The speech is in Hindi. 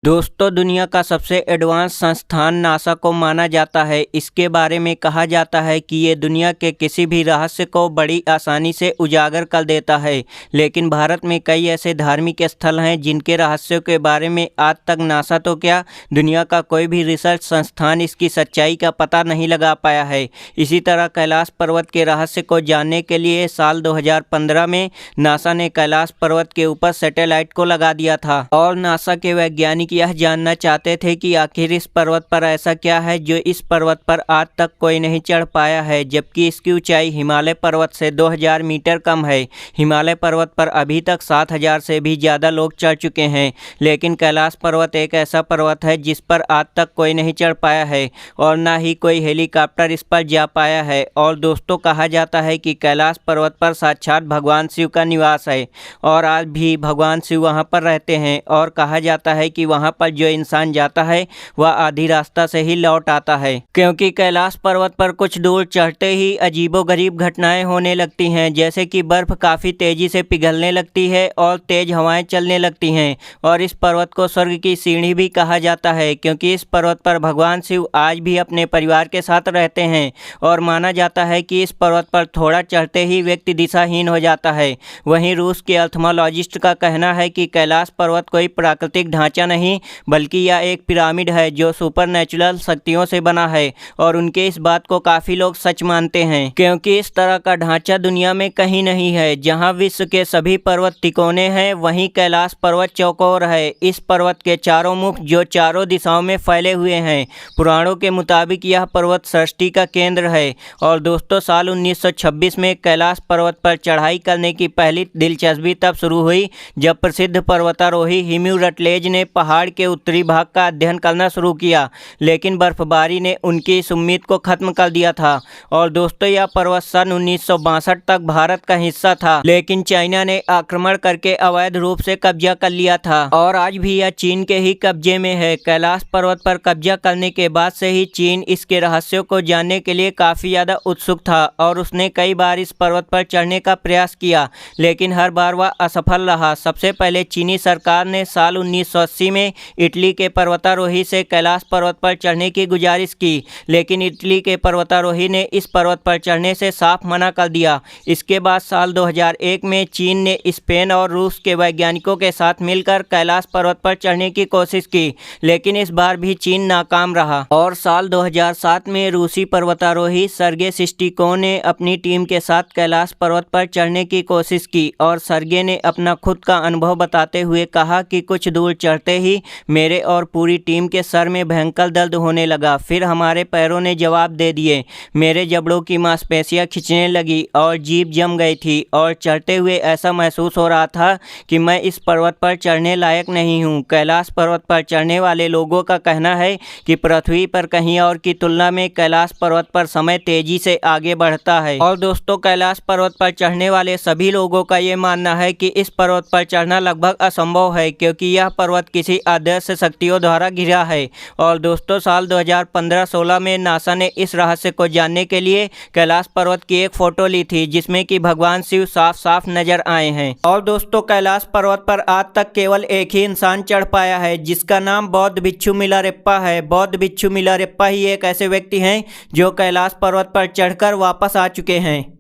दोस्तों, दुनिया का सबसे एडवांस संस्थान नासा को माना जाता है। इसके बारे में कहा जाता है कि ये दुनिया के किसी भी रहस्य को बड़ी आसानी से उजागर कर देता है। लेकिन भारत में कई ऐसे धार्मिक स्थल हैं जिनके रहस्यों के बारे में आज तक नासा तो क्या, दुनिया का कोई भी रिसर्च संस्थान इसकी सच्चाई का पता नहीं लगा पाया है। इसी तरह कैलाश पर्वत के रहस्य को जानने के लिए साल 2015 में नासा ने कैलाश पर्वत के ऊपर सैटेलाइट को लगा दिया था और नासा के वैज्ञानिक यह जानना चाहते थे कि आखिर इस पर्वत पर ऐसा क्या है जो इस पर्वत पर आज तक कोई नहीं चढ़ पाया है, जबकि इसकी ऊंचाई हिमालय पर्वत से 2000 मीटर कम है। हिमालय पर्वत पर अभी तक 7000 से भी ज़्यादा लोग चढ़ चुके हैं, लेकिन कैलाश पर्वत एक ऐसा पर्वत है जिस पर आज तक कोई नहीं चढ़ पाया है और ना ही कोई हेलीकॉप्टर इस पर जा पाया है। और दोस्तों, कहा जाता है कि कैलाश पर्वत पर साक्षात भगवान शिव का निवास है और आज भी भगवान शिव वहाँ पर रहते हैं। और कहा जाता है कि वहाँ पर जो इंसान जाता है वह आधी रास्ता से ही लौट आता है, क्योंकि कैलाश पर्वत पर कुछ दूर चढ़ते ही अजीबोगरीब घटनाएं होने लगती हैं, जैसे कि बर्फ काफ़ी तेज़ी से पिघलने लगती है और तेज़ हवाएं चलने लगती हैं। और इस पर्वत को स्वर्ग की सीढ़ी भी कहा जाता है, क्योंकि इस पर्वत पर भगवान शिव आज भी अपने परिवार के साथ रहते हैं। और माना जाता है कि इस पर्वत पर थोड़ा चढ़ते ही व्यक्ति दिशाहीन हो जाता है। वहीं रूस के अर्थमोलॉजिस्ट का कहना है कि कैलाश पर्वत कोई प्राकृतिक ढांचा नहीं, बल्कि यह एक पिरामिड है जो सुपरनैचुरल शक्तियों से बना है। और उनके इस बात को काफ़ी लोग सच मानते हैं, क्योंकि इस तरह का ढांचा दुनिया में कहीं नहीं है। जहां विश्व के सभी पर्वत तिकोने हैं, वहीं कैलाश पर्वत चौकोर है। इस पर्वत के चारों मुख जो चारों दिशाओं में फैले हुए हैं। पुराणों के मुताबिक यह पर्वत सृष्टि का केंद्र है। और दोस्तों, साल 1926 में कैलाश पर्वत पर चढ़ाई करने की पहली दिलचस्पी तब शुरू हुई जब प्रसिद्ध पर्वतारोही हिमू रटलेज ने पहाड़ के उत्तरी भाग का अध्ययन करना शुरू किया, लेकिन बर्फबारी ने उनकी इस उम्मीद को खत्म कर दिया था। और दोस्तों, यह पर्वत सन 1962 तक भारत का हिस्सा था, लेकिन चाइना ने आक्रमण करके अवैध रूप से कब्जा कर लिया था और आज भी यह चीन के ही कब्जे में है। कैलाश पर्वत पर कब्जा करने के बाद से ही चीन इसके रहस्यों को जानने के लिए काफ़ी ज़्यादा उत्सुक था और उसने कई बार इस पर्वत पर चढ़ने का प्रयास किया, लेकिन हर बार वह असफल रहा। सबसे पहले चीनी सरकार ने साल 1980 में इटली के पर्वतारोही से कैलाश पर्वत पर चढ़ने की गुजारिश की, लेकिन इटली के पर्वतारोही ने इस पर्वत पर चढ़ने से साफ मना कर दिया। इसके बाद साल 2001 में चीन ने स्पेन और रूस के वैज्ञानिकों के साथ मिलकर कैलाश पर्वत पर चढ़ने की कोशिश की, लेकिन इस बार भी चीन नाकाम रहा। और साल 2007 में रूसी पर्वतारोही सर्गे सिस्टिको ने अपनी टीम के साथ कैलाश पर्वत पर चढ़ने की कोशिश की और सर्गे ने अपना खुद का अनुभव बताते हुए कहा कि कुछ दूर चढ़ते ही मेरे और पूरी टीम के सर में भयंकर दर्द होने लगा। फिर हमारे पैरों ने जवाब दे दिए, मेरे जबड़ों की मांसपेशियां खिंचने लगी और जीभ जम गई थी और चढ़ते हुए ऐसा महसूस हो रहा था कि मैं इस पर्वत पर चढ़ने लायक नहीं हूं। कैलाश पर्वत पर चढ़ने वाले लोगों का कहना है कि पृथ्वी पर कहीं और की तुलना में कैलाश पर्वत पर समय तेजी से आगे बढ़ता है। और दोस्तों, कैलाश पर्वत पर चढ़ने वाले सभी लोगों का ये मानना है कि इस पर्वत पर चढ़ना लगभग असंभव है, क्योंकि यह पर्वत किसी अदृश्य शक्तियों द्वारा घिरा है। और दोस्तों, साल 2015-16 में नासा ने इस रहस्य को जानने के लिए कैलाश पर्वत की एक फोटो ली थी, जिसमें कि भगवान शिव साफ साफ नजर आए हैं। और दोस्तों, कैलाश पर्वत पर आज तक केवल एक ही इंसान चढ़ पाया है, जिसका नाम बौद्ध भिक्षु मिलारेप्पा है। बौद्ध भिक्षु मिलारेप्पा ही एक ऐसे व्यक्ति हैं जो कैलाश पर्वत पर चढ़कर वापस आ चुके हैं।